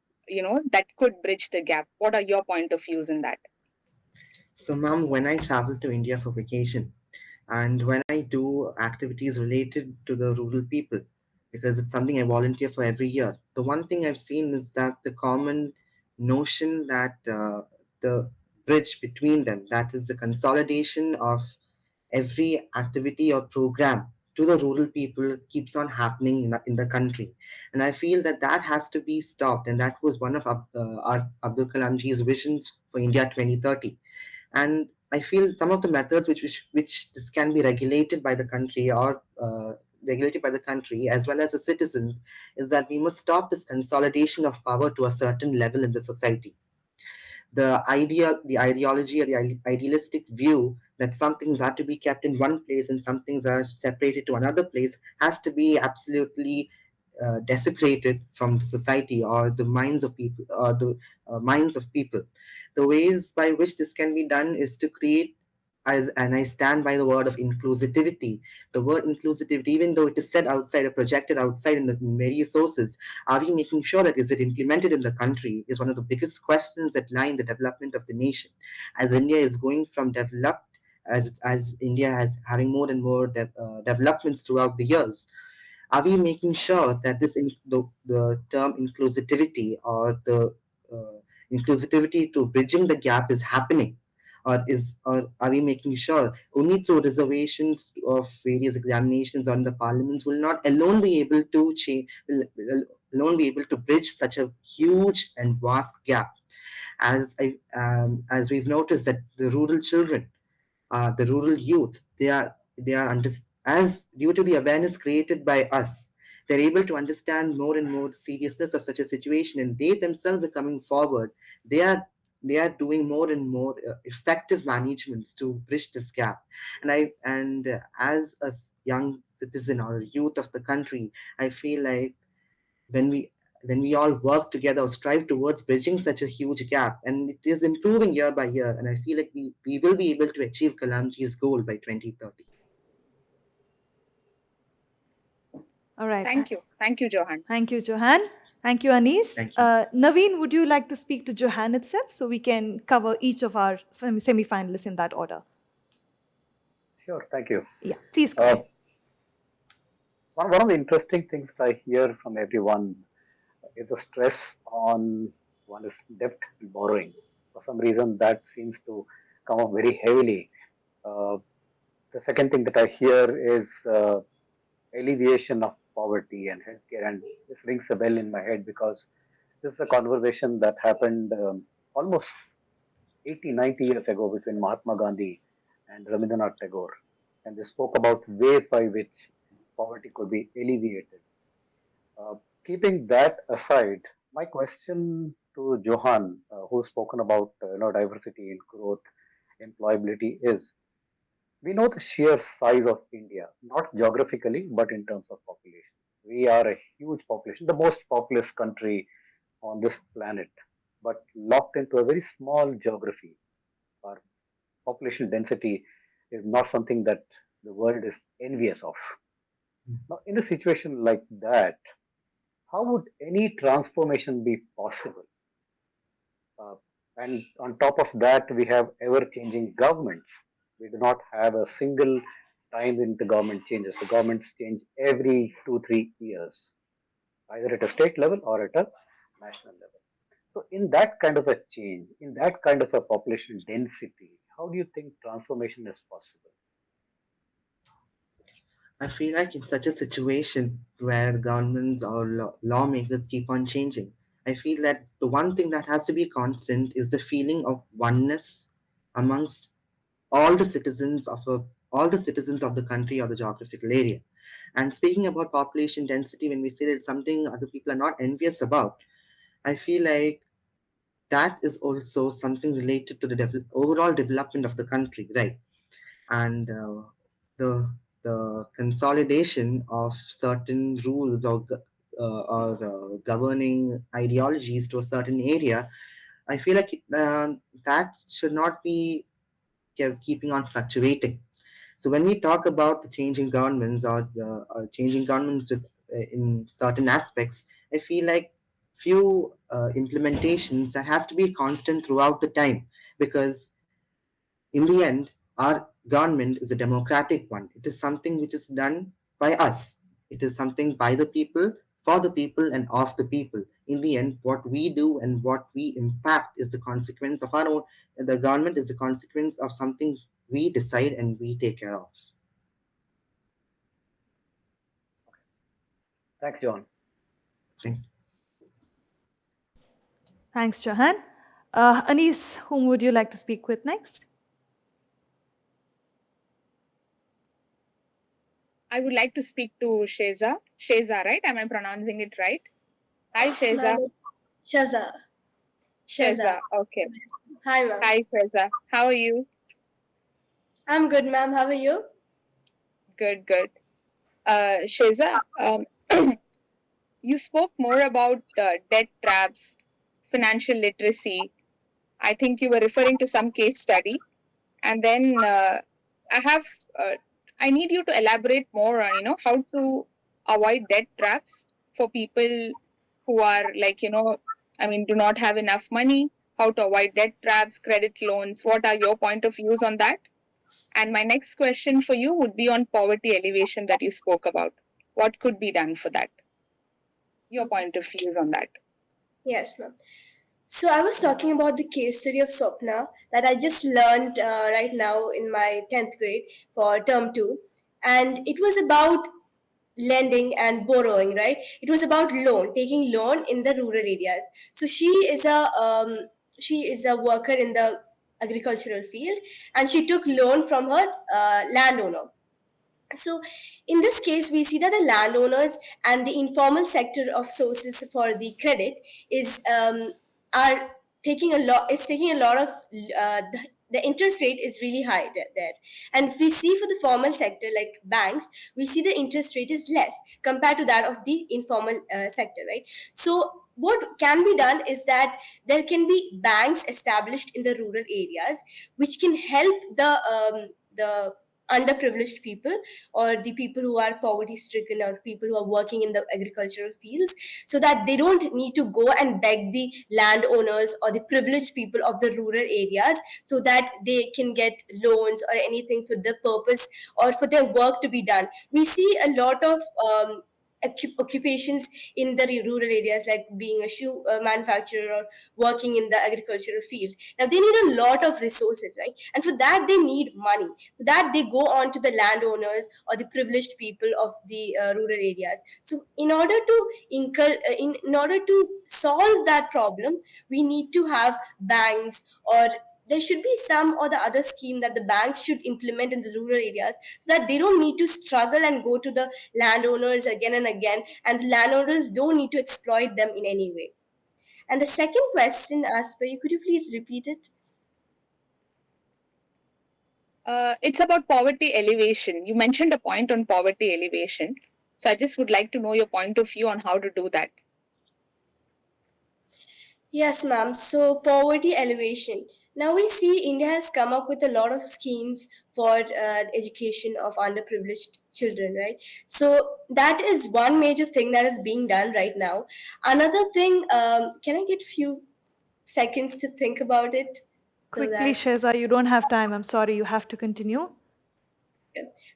that could bridge the gap? What are your point of views in that? So, ma'am, when I traveled to India for vacation, And when I do activities related to the rural people, because it's something I volunteer for every year, the one thing I've seen is that the common notion that the bridge between them, that is the consolidation of every activity or program to the rural people, keeps on happening in the country. And I feel that that has to be stopped. And that was one of our Abdul Kalamji's visions for India 2030. And I feel some of the methods which this can be regulated by the country, or regulated by the country as well as the citizens, is that we must stop this consolidation of power to a certain level in the society. The ideology, or the idealistic view that some things are to be kept in one place and some things are separated to another place, has to be absolutely desecrated from the society, or the minds of people, or the minds of people. The ways by which this can be done is to create, and I stand by the word of inclusivity. The word inclusivity, even though it is said outside or projected outside in the various sources, are we making sure that is it implemented in the country, is one of the biggest questions that lie in the development of the nation. As India is going from developed, as India has having more and more developments throughout the years, are we making sure that the term inclusivity, or the inclusivity to bridging the gap is happening, or are we making sure only through reservations of various examinations on the parliaments will not alone be able to change, will alone be able to bridge such a huge and vast gap? As we've noticed that the rural children, the rural youth, they are as due to the awareness created by us, they're able to understand more and more the seriousness of such a situation, and they themselves are coming forward. They are doing more and more effective managements to bridge this gap. And as a young citizen or youth of the country, I feel like when we when we all work together or strive towards bridging such a huge gap, and it is improving year by year, and I feel like we will be able to achieve Kalamji's goal by 2030. All right. Thank you. Thank you, Johan. Thank you, Johan. Thank you, Anis. Thank you. Naveen, would you like to speak to Johan itself so we can cover each of our semi-finalists in that order? Sure, thank you. Yeah, please go ahead. One of the interesting things I hear from everyone is the stress on one is debt and borrowing. For some reason, that seems to come up very heavily. Uh, the second thing that I hear is alleviation of poverty and healthcare, and this rings a bell in my head because this is a conversation that happened almost 80, 90 years ago between Mahatma Gandhi and Rabindranath Tagore, and they spoke about ways by which poverty could be alleviated. Uh, Keeping that aside, my question to Johan, who's spoken about diversity in growth, employability, is: we know the sheer size of India, not geographically, but in terms of population. We are a huge population, the most populous country on this planet, but locked into a very small geography. Our population density is not something that the world is envious of. Now, in a situation like that, how would any transformation be possible? Uh, and on top of that, we have ever changing governments. We do not have a single time when the government changes. The governments change every 2, 3 years, either at a state level or at a national level. So, in that kind of a change, in that kind of a population density, how do you think transformation is possible? I feel like in such a situation where governments or lawmakers keep on changing, I feel that the one thing that has to be constant is the feeling of oneness amongst all the citizens of the country or the geographical area. And speaking about population density, when we say that it's something other people are not envious about, I feel like that is also something related to the overall development of the country, right? And the consolidation of certain rules or governing ideologies to a certain area, I feel like that should not be keeping on fluctuating. So when we talk about the changing governments, or changing governments in certain aspects, I feel like few implementations that has to be constant throughout the time, because in the end, Our government is a democratic one. It is something which is done by us. It is something by the people, for the people, and of the people. In the end, what we do and what we impact is the consequence of our own. The government is the consequence of something we decide and we take care of. Thanks, John. Right? Thanks, Johan. Anis, whom would you like to speak with next? I would like to speak to Sheza. Sheza, right? Am I pronouncing it right? Hi, Sheza. Ma'am, Shaza. Sheza. Okay. Hi, ma'am. Hi, Sheza. How are you? I'm good, ma'am. How are you? Good, good. Sheza, you spoke more about debt traps, financial literacy. I think you were referring to some case study. And then I have, I need you to elaborate more on, how to avoid debt traps for people who are like, do not have enough money, how to avoid debt traps, credit loans. What are your point of views on that? And my next question for you would be on poverty elevation that you spoke about. What could be done for that? Your point of views on that. Yes, ma'am. So I was talking about the case study of Swapna that I just learned right now in my 10th grade for term 2. And it was about lending and borrowing, right? It was about taking loan in the rural areas. So she is a worker in the agricultural field, and she took loan from her landowner. So in this case, we see that the landowners and the informal sector of sources for the credit is are taking a lot of the interest rate is really high there. And if we see for the formal sector like banks, we see the interest rate is less compared to that of the informal sector, right? So what can be done is that there can be banks established in the rural areas which can help the underprivileged people or the people who are poverty stricken or people who are working in the agricultural fields, so that they don't need to go and beg the landowners or the privileged people of the rural areas, so that they can get loans or anything for the purpose or for their work to be done. We see a lot of occupations in the rural areas, like being a shoe manufacturer or working in the agricultural field. Now they need a lot of resources, right? And for that they need money. For that they go on to the landowners or the privileged people of the rural areas. So in order to in order to solve that problem, we need to have banks, or there should be some or the other scheme that the banks should implement in the rural areas, so that they don't need to struggle and go to the landowners again and again, and the landowners don't need to exploit them in any way. And the second question asked by you, could you please repeat it? It's about poverty elevation. You mentioned a point on poverty elevation. So I just would like to know your point of view on how to do that. Yes, ma'am. So, poverty elevation. Now we see India has come up with a lot of schemes for education of underprivileged children, right? So that is one major thing that is being done right now. Another thing, can I get few seconds to think about it? Quickly, Sheza, you don't have time. I'm sorry, you have to continue.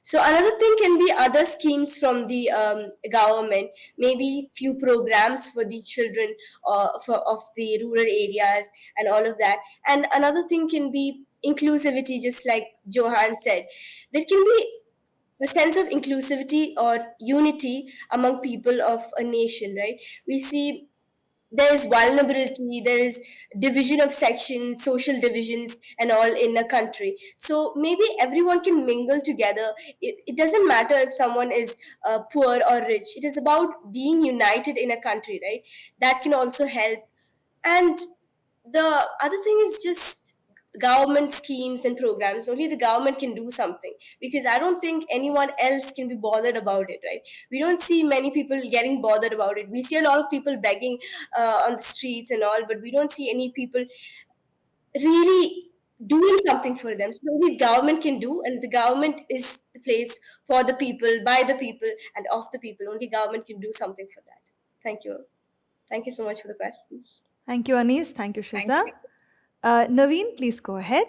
So another thing can be other schemes from the government, maybe few programs for the children of the rural areas and all of that. And another thing can be inclusivity, just like Johan said. There can be a sense of inclusivity or unity among people of a nation, right? We see there is vulnerability, there is division of sections, social divisions and all in a country. So maybe everyone can mingle together. It doesn't matter if someone is poor or rich. It is about being united in a country, right? That can also help. And the other thing is just government schemes and programs. Only the government can do something, because I don't think anyone else can be bothered about it, right? We don't see many people getting bothered about it. We see a lot of people begging on the streets and all, but we don't see any people really doing something for them. So only government can do, and the government is the place for the people, by the people, and of the people. Only government can do something for that. Thank you. Thank you so much for the questions. Thank you, Anis. Thank you, Sheza. Thank you. Naveen, please go ahead.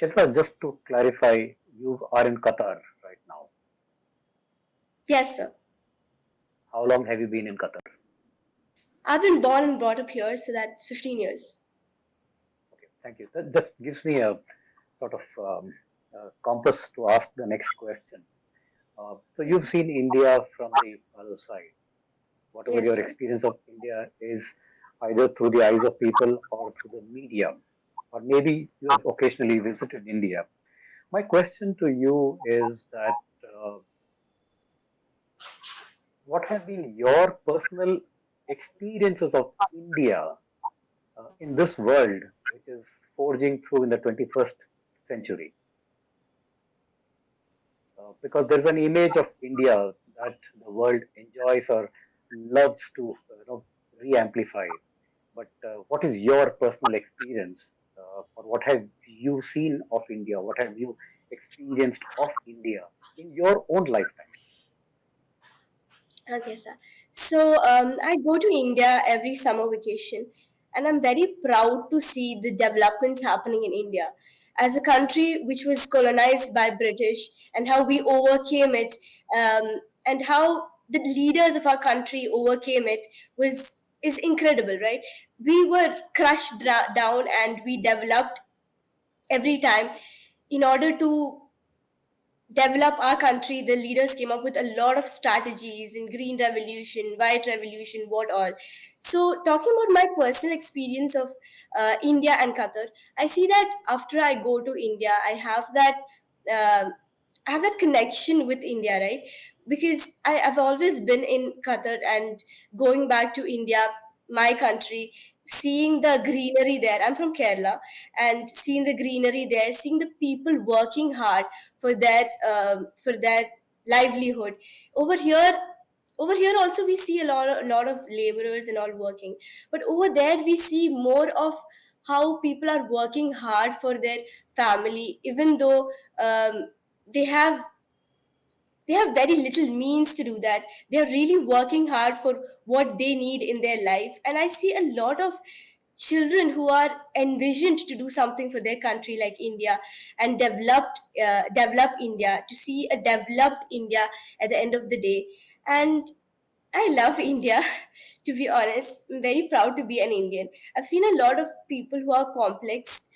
Shilpa, just to clarify, you are in Qatar right now. Yes, sir. How long have you been in Qatar? I've been born and brought up here, so that's 15 years. Okay, thank you. That just gives me a sort of compass to ask the next question. So you've seen India from the other side. Whatever Yes, your sir. experience of India is, either through the eyes of people or through the media, or maybe you have occasionally visited India. My question to you is that what have been your personal experiences of India in this world, which is forging through in the 21st century? Because there's an image of India that the world enjoys or loves to re-amplify. But what is your personal experience, or what have you seen of India? What have you experienced of India in your own lifetime? Okay, sir. So I go to India every summer vacation, and I'm very proud to see the developments happening in India as a country which was colonized by British, and how we overcame it, and how the leaders of our country overcame it was is incredible, right? We were crushed down, and we developed every time in order to develop our country. The leaders came up with a lot of strategies in green revolution, white revolution, what all. So talking about my personal experience of India and Qatar, I see that after I go to India, uh, I have that connection with India, right? Because I've always been in Qatar, and going back to India, my country, seeing the greenery there. I'm from Kerala, and seeing the greenery there, seeing the people working hard for their livelihood. Over here, over here also we see a lot of laborers and all working, but over there we see more of how people are working hard for their family, even though they have they have very little means to do that. They're really working hard for what they need in their life, and I see a lot of children who are envisioned to do something for their country like India, and develop India, to see a developed India at the end of the day. And I love India. To be honest, I'm very proud to be an Indian. I've seen a lot of people who are complex,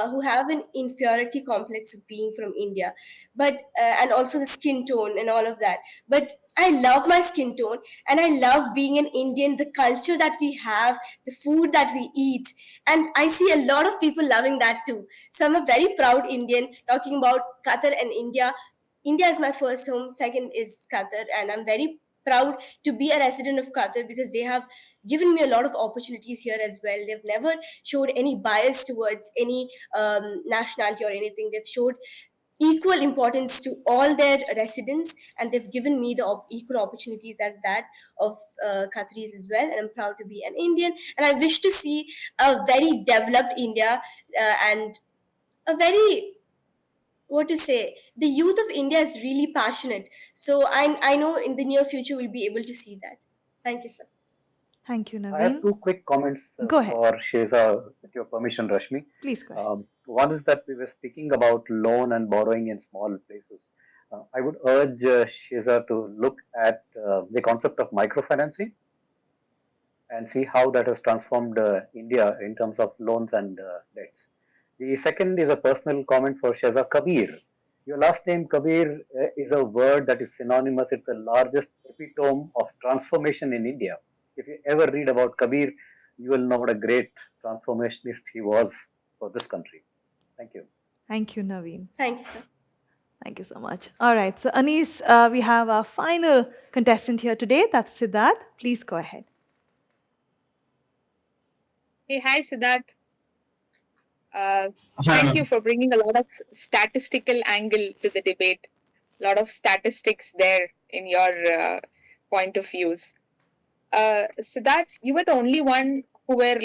who have an inferiority complex of being from India, but and also the skin tone and all of that. But I love my skin tone, and I love being an Indian, the culture that we have, the food that we eat, and I see a lot of people loving that too. So I'm a very proud Indian. Talking about Qatar and India, India is my first home, second is Qatar, and I'm very proud to be a resident of Qatar because they have given me a lot of opportunities here as well. They've never showed any bias towards any nationality or anything. They've showed equal importance to all their residents, and they've given me the equal opportunities as that of Qataris as well. And I'm proud to be an Indian, and I wish to see a very developed India, and a very, what to say, the youth of India is really passionate. So I know in the near future we'll be able to see that. Thank you, sir. Thank you, I have Naveen. two quick comments Go ahead. for Sheza, with your permission, Rashmi. Please go ahead. One is that we were speaking about loan and borrowing in small places. I would urge Sheza to look at the concept of microfinancing and see how that has transformed India in terms of loans and debts. The second is a personal comment for Sheza Kabir. Your last name, Kabir, is a word that is synonymous. It's the largest epitome of transformation in India. If you ever read about Kabir, you will know what a great transformationist he was for this country. Thank you. Thank you, Naveen. Thank you, sir. Thank you so much. All right. So, Anis, we have our final contestant here today. That's Siddharth. Please go ahead. Hey, hi, Siddharth. Thank you for bringing a lot of statistical angle to the debate. A lot of statistics there in your point of views. Siddharth, you were the only one who were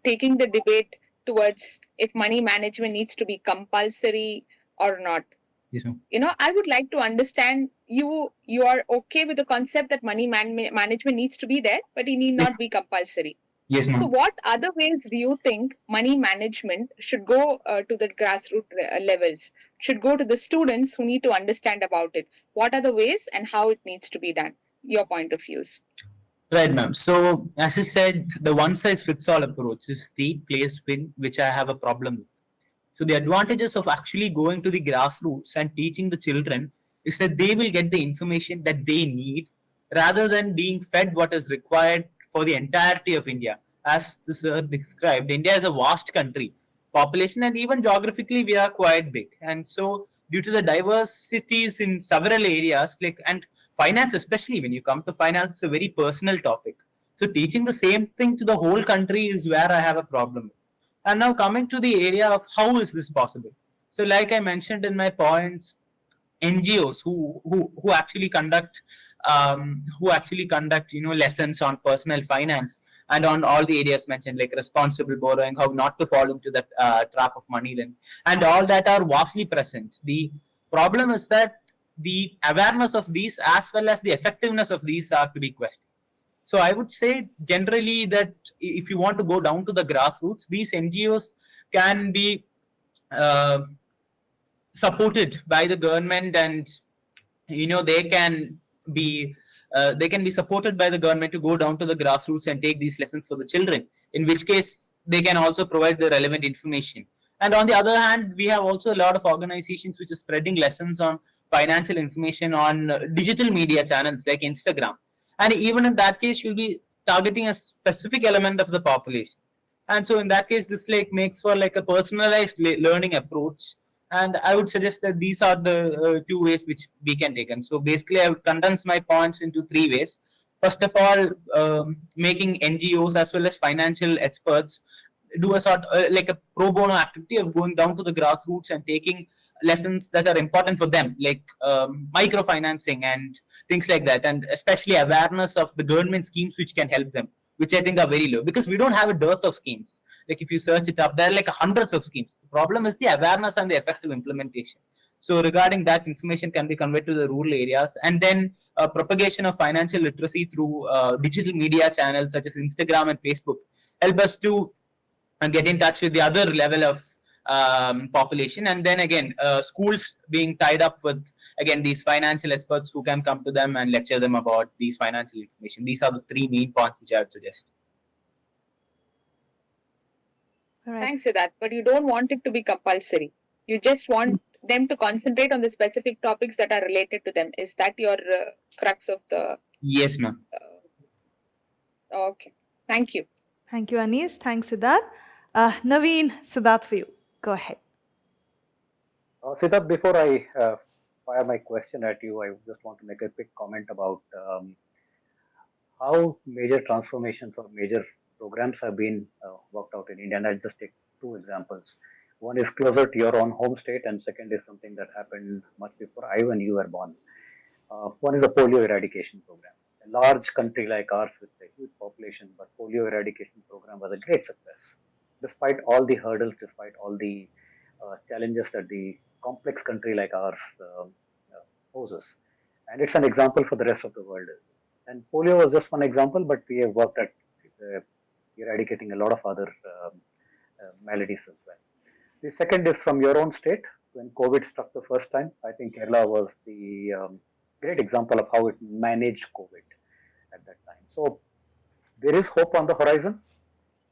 taking the debate towards if money management needs to be compulsory or not. Yes, ma'am. I would like to understand you are okay with the concept that money management needs to be there, but it need not be compulsory. Yes, So, ma'am. what other ways do you think money management should go to the grassroots levels? Should go to the students who need to understand about it? What are the ways and how it needs to be done? Your point of views. Right, ma'am. So, as I said, the one size fits all approach is the place which I have a problem with. So, the advantages of actually going to the grassroots and teaching the children is that they will get the information that they need rather than being fed what is required for the entirety of India. As the sir described, India is a vast country, population, and even geographically, we are quite big. And so, due to the diversities in several areas, like and finance, especially when you come to finance, is a very personal topic. So, teaching the same thing to the whole country is where I have a problem. And now coming to the area of how is this possible? So, like I mentioned in my points, NGOs who actually conduct lessons on personal finance and on all the areas mentioned like responsible borrowing, how not to fall into that trap of money lending, and all that are vastly present. The problem is that the awareness of these as well as the effectiveness of these are to be questioned. So I would say generally that if you want to go down to the grassroots, these NGOs can be uh, supported by the government, and they can be supported by the government to go down to the grassroots and take these lessons for the children, in which case they can also provide the relevant information. And on the other hand, we have also a lot of organizations which are spreading lessons on financial information on digital media channels like Instagram, and even in that case you'll be targeting a specific element of the population. And so in that case this like makes for like a personalized learning approach. And I would suggest that these are the two ways which we can take. And so basically I would condense my points into three ways. First of all, making NGOs as well as financial experts do a sort like a pro bono activity of going down to the grassroots and taking lessons that are important for them, like microfinancing and things like that, and especially awareness of the government schemes which can help them, which I think are very low, because we don't have a dearth of schemes. Like if you search it up, there are like hundreds of schemes. The problem is the awareness and the effective implementation. So regarding that, information can be conveyed to the rural areas, and then propagation of financial literacy through digital media channels such as Instagram and Facebook help us to get in touch with the other level of population. And then again, schools being tied up with again these financial experts who can come to them and lecture them about these financial information. These are the three main points which I would suggest. All right. Thanks, Siddharth. But you don't want it to be compulsory. You just want them to concentrate on the specific topics that are related to them. Is that your crux of the? Yes, ma'am. Okay. Thank you. Thank you, Anis. Thanks, Siddharth. Naveen, Siddharth, for you. Go ahead. Siddharth, before I fire my question at you, I just want to make a quick comment about how major transformations or major programs have been worked out in India. And I'll just take two examples. One is closer to your own home state, and second is something that happened much before I when you were born. One is the polio eradication program. A large country like ours with a huge population, but polio eradication program was a great success. Despite all the hurdles, despite all the challenges that the complex country like ours poses. And it's an example for the rest of the world. And polio was just one example, but we have worked at eradicating a lot of other maladies as well. The second is from your own state. When COVID struck the first time, I think Kerala was the great example of how it managed COVID at that time. So there is hope on the horizon,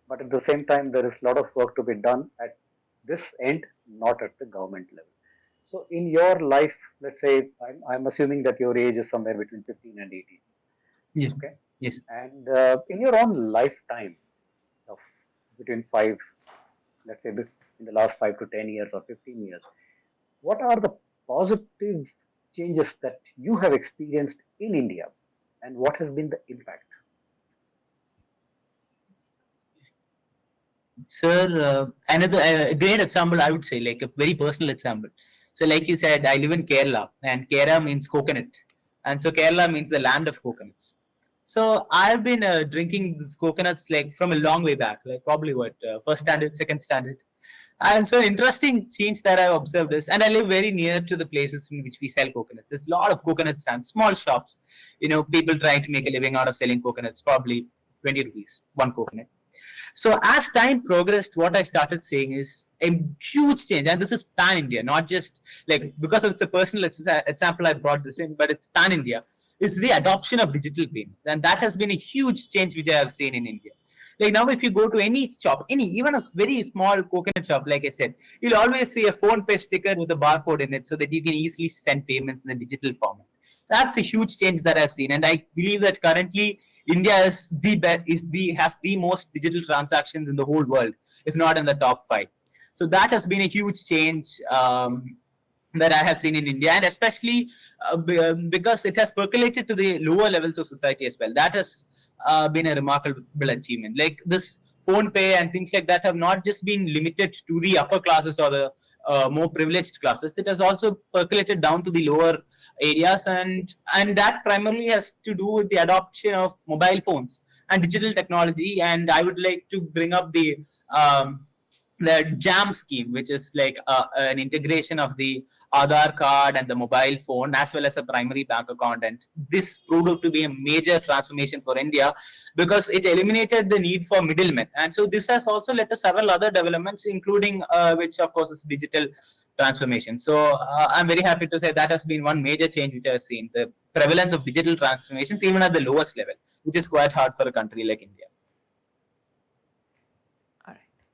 but at the same time, there is a lot of work to be done at this end, not at the government level. So in your life, let's say, I'm assuming that your age is somewhere between 15 and 18. Yes. Okay. Yes. And in your own lifetime of between five, let's say in the last 5 to 10 years or 15 years, what are the positive changes that you have experienced in India, and what has been the impact? Sir, another great example, I would say, like a very personal example. So, like you said, I live in Kerala, and Kerala means coconut, and so Kerala means the land of coconuts. So, I've been drinking these coconuts like from a long way back, like probably first standard, second standard. And so, interesting change that I've observed is, and I live very near to the places in which we sell coconuts. There's a lot of coconut stands, small shops. People trying to make a living out of selling coconuts, probably 20 rupees one coconut. So as time progressed, what I started saying is a huge change, and this is pan India, not just like because it's a personal example I brought this in, but it's pan India. Is the adoption of digital payments, and that has been a huge change which I have seen in India. Like now, if you go to any shop, any even a very small coconut shop, like I said, you'll always see a phone pay sticker with a barcode in it, so that you can easily send payments in the digital format. That's a huge change that I've seen, and I believe that currently India is the best, is the has the most digital transactions in the whole world, if not in the top five. So that has been a huge change that I have seen in India, and especially because it has percolated to the lower levels of society as well. That has been a remarkable achievement. Like this phone pay and things like that have not just been limited to the upper classes or the more privileged classes. It has also percolated down to the lower areas, and that primarily has to do with the adoption of mobile phones and digital technology. And I would like to bring up the jam scheme, which is like an integration of the Aadhaar card and the mobile phone, as well as a primary bank account. And this proved out to be a major transformation for India because it eliminated the need for middlemen. And so this has also led to several other developments, including which, of course, is digital transformation. So I'm very happy to say that has been one major change which I've seen, the prevalence of digital transformations, even at the lowest level, which is quite hard for a country like India.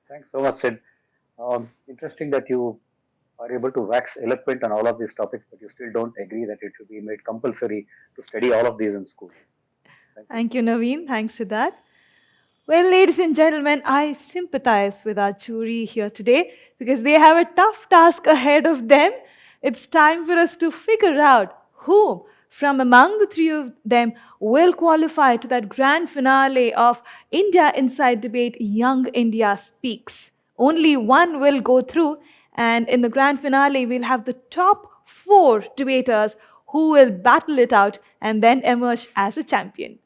Thanks so much, Sid. Interesting that you are able to wax eloquent on all of these topics, but you still don't agree that it should be made compulsory to study all of these in school. Thank you, Naveen. Thanks, Siddharth. Well, ladies and gentlemen, I sympathize with our jury here today because they have a tough task ahead of them. It's time for us to figure out whom from among the three of them will qualify to that grand finale of India Inside Debate Young India Speaks. Only one will go through, and in the grand finale, we'll have the top 4 debaters who will battle it out and then emerge as a champion.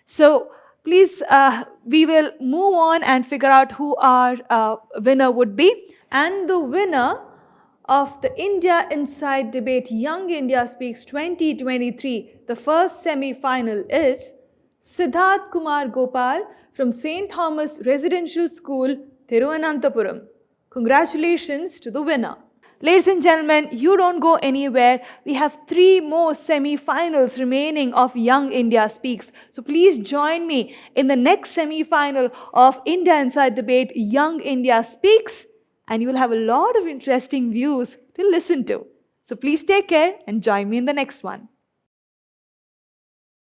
So please, we will move on and figure out who our winner would be. And the winner of the India Inside Debate Young India Speaks 2023, the first semi-final is Siddharth Kumar Gopal from St. Thomas Residential School, Thiruvananthapuram. Congratulations to the winner. Ladies and gentlemen, you don't go anywhere. We have 3 more semi-finals remaining of Young India Speaks. So please join me in the next semi-final of India Inside Debate Young India Speaks, and you will have a lot of interesting views to listen to. So please take care and join me in the next one.